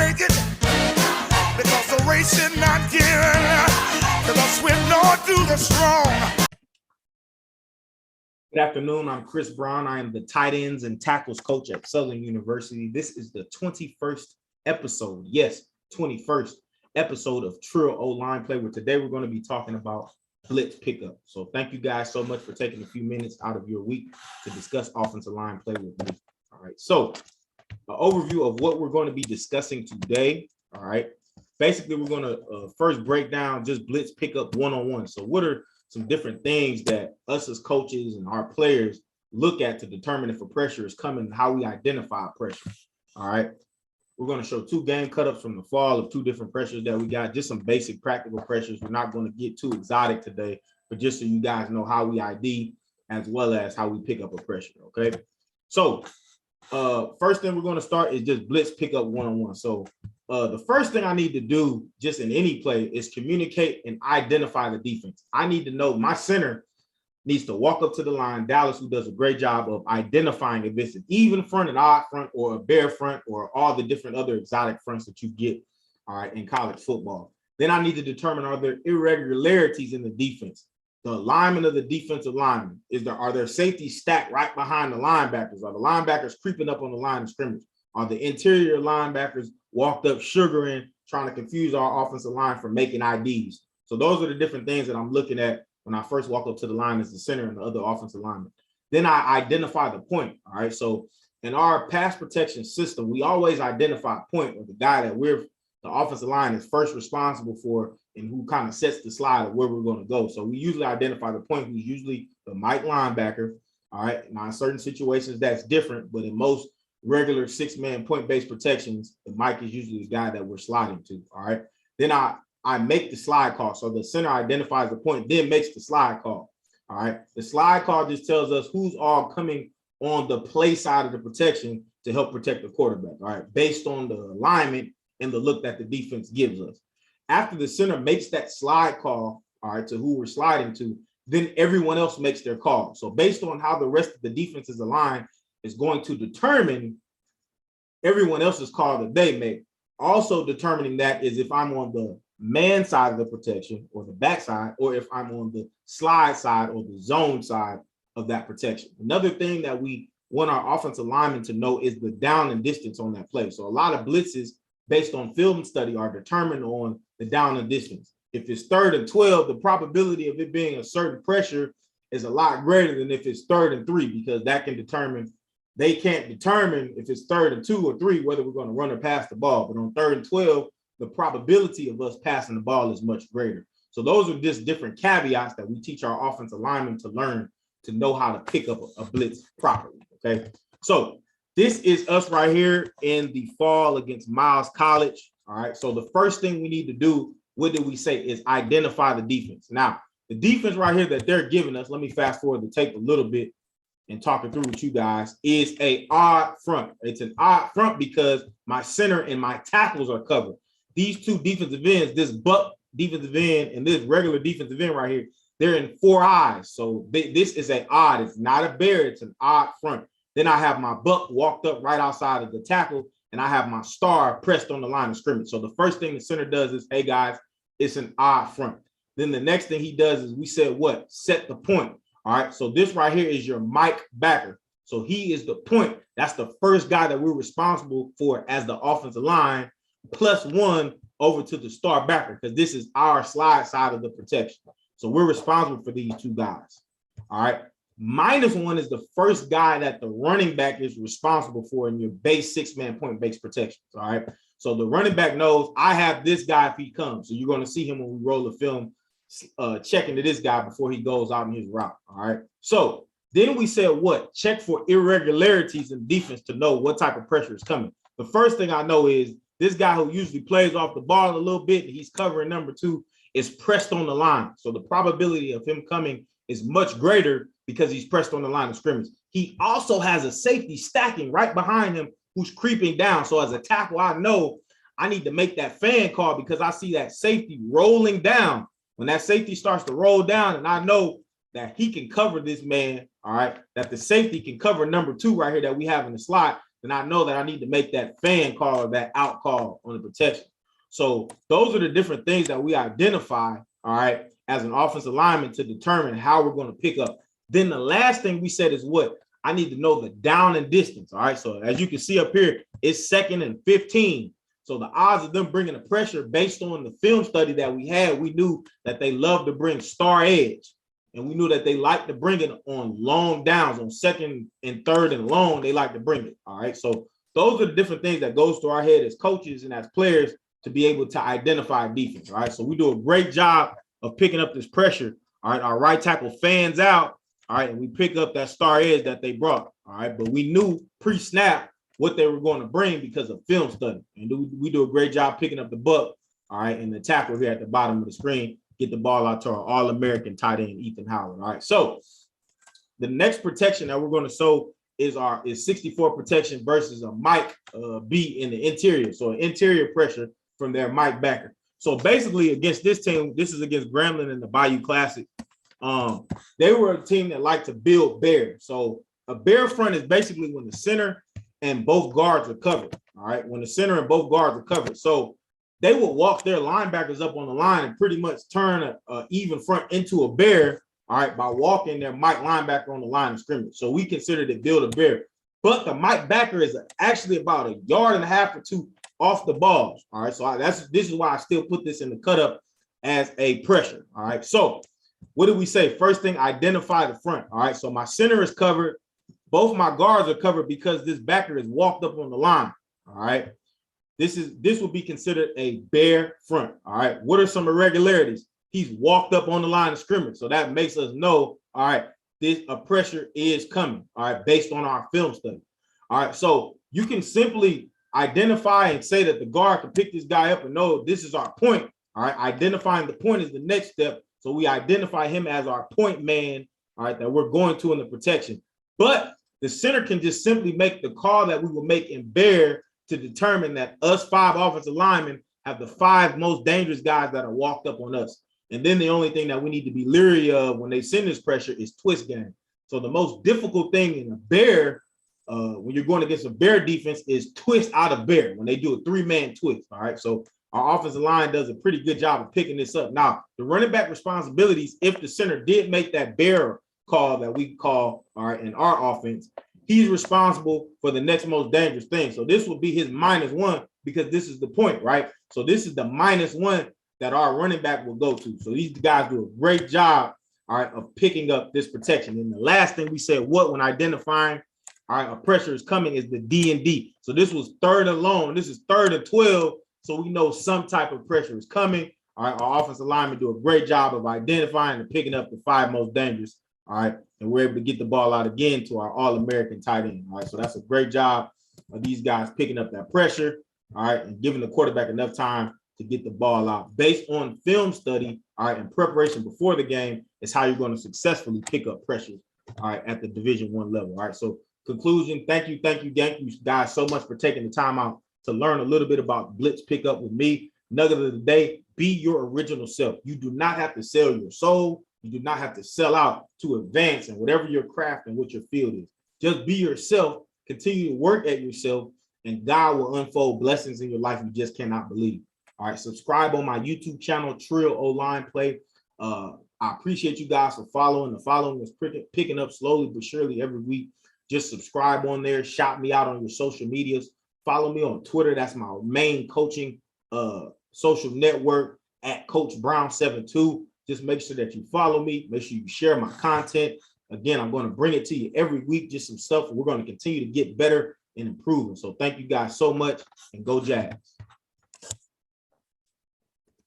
make it because the race is not given to the swift nor to the strong. Good afternoon. I'm Chris Brown. I am the tight ends and tackles coach at Southern University. This is the 21st episode. Yes, 21st episode of Trill O-Line Play, where today we're going to be talking about Blitz pickup. So thank you guys so much for taking a few minutes out of your week to discuss offensive line play with me. All right. So an overview of what we're going to be discussing today. All right. Basically, we're going to first break down just Blitz pickup one-on-one. So what are some different things that us as coaches and our players look at to determine if a pressure is coming and how we identify pressure. All right. We're going to show two game cut-ups from the fall of two different pressures that we got, just some basic practical pressures. We're not going to get too exotic today, but just so you guys know how we ID as well as how we pick up a pressure. Okay. So first thing we're going to start is just Blitz pickup one-on-one. So the first thing I need to do just in any play is communicate and identify the defense. I need to know my center needs to walk up to the line. Dallas, who does a great job of identifying if it's an even front, an odd front, or a bare front, or all the different other exotic fronts that you get, all right, in college football. Then I need to determine, are there irregularities in the defense? The alignment of the defensive lineman. Are there safeties stacked right behind the linebackers? Are the linebackers creeping up on the line of scrimmage? Are the interior linebackers walked up sugaring, trying to confuse our offensive line from making IDs? So those are the different things that I'm looking at when I first walk up to the line as the center and the other offensive lineman. Then I identify the point, all right? So in our pass protection system, we always identify a point or the guy that the offensive line is first responsible for and who kind of sets the slide of where we're going to go. So we usually identify the point, who's usually the Mike linebacker, all right? Now in certain situations, that's different, but in most regular six-man point-based protections, the Mike is usually the guy that we're sliding to, all right? Then I make the slide call. So the center identifies the point, then makes the slide call, all right? The slide call just tells us who's all coming on the play side of the protection to help protect the quarterback, all right, based on the alignment and the look that the defense gives us. After the center makes that slide call, all right, to who we're sliding to, then everyone else makes their call. So based on how the rest of the defense is aligned is going to determine everyone else's call that they make. Also determining that is if I'm on the man side of the protection or the back side, or if I'm on the slide side or the zone side of that protection. Another thing that we want our offensive linemen to know is the down and distance on that play. So a lot of blitzes based on film study are determined on the down and distance. If it's 3rd and 12, the probability of it being a certain pressure is a lot greater than if it's 3rd and 3, because that can determine, they can't determine if it's 3rd and 2 or 3, whether we're going to run or pass the ball. But on 3rd and 12, the probability of us passing the ball is much greater. So those are just different caveats that we teach our offensive linemen to learn to know how to pick up a blitz properly, okay? So this is us right here in the fall against Miles College, all right? So the first thing we need to do, what did we say, is identify the defense. Now, the defense right here that they're giving us, let me fast forward the tape a little bit and talk it through with you guys, is an odd front. It's an odd front because my center and my tackles are covered. These two defensive ends, this buck defensive end and this regular defensive end right here, they're in 4 eyes. So this is an odd. It's not a bear. It's an odd front. Then I have my buck walked up right outside of the tackle, and I have my star pressed on the line of scrimmage. So the first thing the center does is, hey, guys, it's an odd front. Then the next thing he does is we said what? Set the point. All right. So this right here is your Mike backer. So he is the point. That's the first guy that we're responsible for as the offensive line, +1 over to the star backer, because this is our slide side of the protection. So we're responsible for these two guys. All right. -1 is the first guy that the running back is responsible for in your base 6-man point-based protections. All right. So the running back knows I have this guy if he comes. So you're going to see him when we roll the film, checking to this guy before he goes out in his route. All right. So then we said what? Check for irregularities in defense to know what type of pressure is coming. The first thing I know is this guy who usually plays off the ball a little bit, and he's covering number 2, is pressed on the line. So the probability of him coming is much greater because he's pressed on the line of scrimmage. He also has a safety stacking right behind him who's creeping down. So as a tackle, I know I need to make that fan call because I see that safety rolling down. When that safety starts to roll down, and I know that he can cover this man, all right, that the safety can cover number 2 right here that we have in the slot, then I know that I need to make that fan call or that out call on the protection. So those are the different things that we identify, all right, as an offensive lineman to determine how we're going to pick up. Then the last thing we said is what? I need to know the down and distance, all right? So as you can see up here, it's 2nd and 15. So the odds of them bringing the pressure based on the film study that we had, we knew that they love to bring star edge. And we knew that they like to bring it on long downs, on 2nd and 3rd and long, they like to bring it, all right? So those are the different things that goes through our head as coaches and as players to be able to identify defense, all right? So we do a great job of picking up this pressure, all right? Our right tackle fans out, all right, and we pick up that star edge that they brought, all right? But we knew pre-snap what they were going to bring because of film study. And we do a great job picking up the buck, all right? And the tackle here at the bottom of the screen, get the ball out to our All-American tight end, Ethan Howard, all right? So the next protection that we're going to show is 64 protection versus a Mike B in the interior. So an interior pressure from their Mike backer. So basically against this team, this is against Grambling in the Bayou Classic. They were a team that liked to build bear. So a bear front is basically when the center and both guards are covered. All right, when the center and both guards are covered. So they would walk their linebackers up on the line and pretty much turn a even front into a bear. All right, by walking their Mike linebacker on the line of scrimmage. So we considered it build a bear. But the Mike backer is actually about 1.5 yards or 2 off the balls. All right, so this is why I still put this in the cut up as a pressure. All right, so what did we say? First thing, identify the front. All right, so my center is covered. Both my guards are covered because this backer is walked up on the line. All right, this would be considered a bear front. All right, what are some irregularities? He's walked up on the line of scrimmage, so that makes us know, all right, a pressure is coming, all right, based on our film study. All right, so you can simply identify and say that the guard can pick this guy up and know this is our point. All right, identifying the point is the next step. So we identify him as our point man, all right, that we're going to in the protection. But the center can just simply make the call that we will make in bear to determine that us 5 offensive linemen have the 5 most dangerous guys that are walked up on us. And then the only thing that we need to be leery of when they send this pressure is twist game. So the most difficult thing in a bear, when you're going against a bear defense, is twist out of bear when they do a 3-man twist. All right. So our offensive line does a pretty good job of picking this up. Now, the running back responsibilities, if the center did make that bear call that we call, all right, in our offense, he's responsible for the next most dangerous thing. So this will be his -1 because this is the point, right? So this is the -1 that our running back will go to. So these guys do a great job, all right, of picking up this protection. And the last thing we said, what when identifying, all right, a pressure is coming is the D&D. So this was 3rd and long. This is 3rd and 12. So we know some type of pressure is coming. All right, our offensive linemen do a great job of identifying and picking up the 5 most dangerous. All right, and we're able to get the ball out again to our All-American tight end. All right, so that's a great job of these guys picking up that pressure. All right, and giving the quarterback enough time to get the ball out. Based on film study, all right, and preparation before the game is how you're going to successfully pick up pressure, all right, at the Division I level. All right, so conclusion, thank you guys so much for taking the time out to learn a little bit about Blitz pickup with me. Nugget of the day, be your original self. You do not have to sell your soul. You do not have to sell out to advance in whatever your craft and what your field is. Just be yourself, continue to work at yourself, and God will unfold blessings in your life you just cannot believe. All right, subscribe on my YouTube channel, Trill O-Line Play. I appreciate you guys for following. The following is picking up slowly but surely every week. Just subscribe on there. Shout me out on your social medias. Follow me on Twitter. That's my main coaching social network at Coach Brown72. Just make sure that you follow me. Make sure you share my content. Again, I'm going to bring it to you every week, just some stuff. We're going to continue to get better and improving. So thank you guys so much, and go Jags.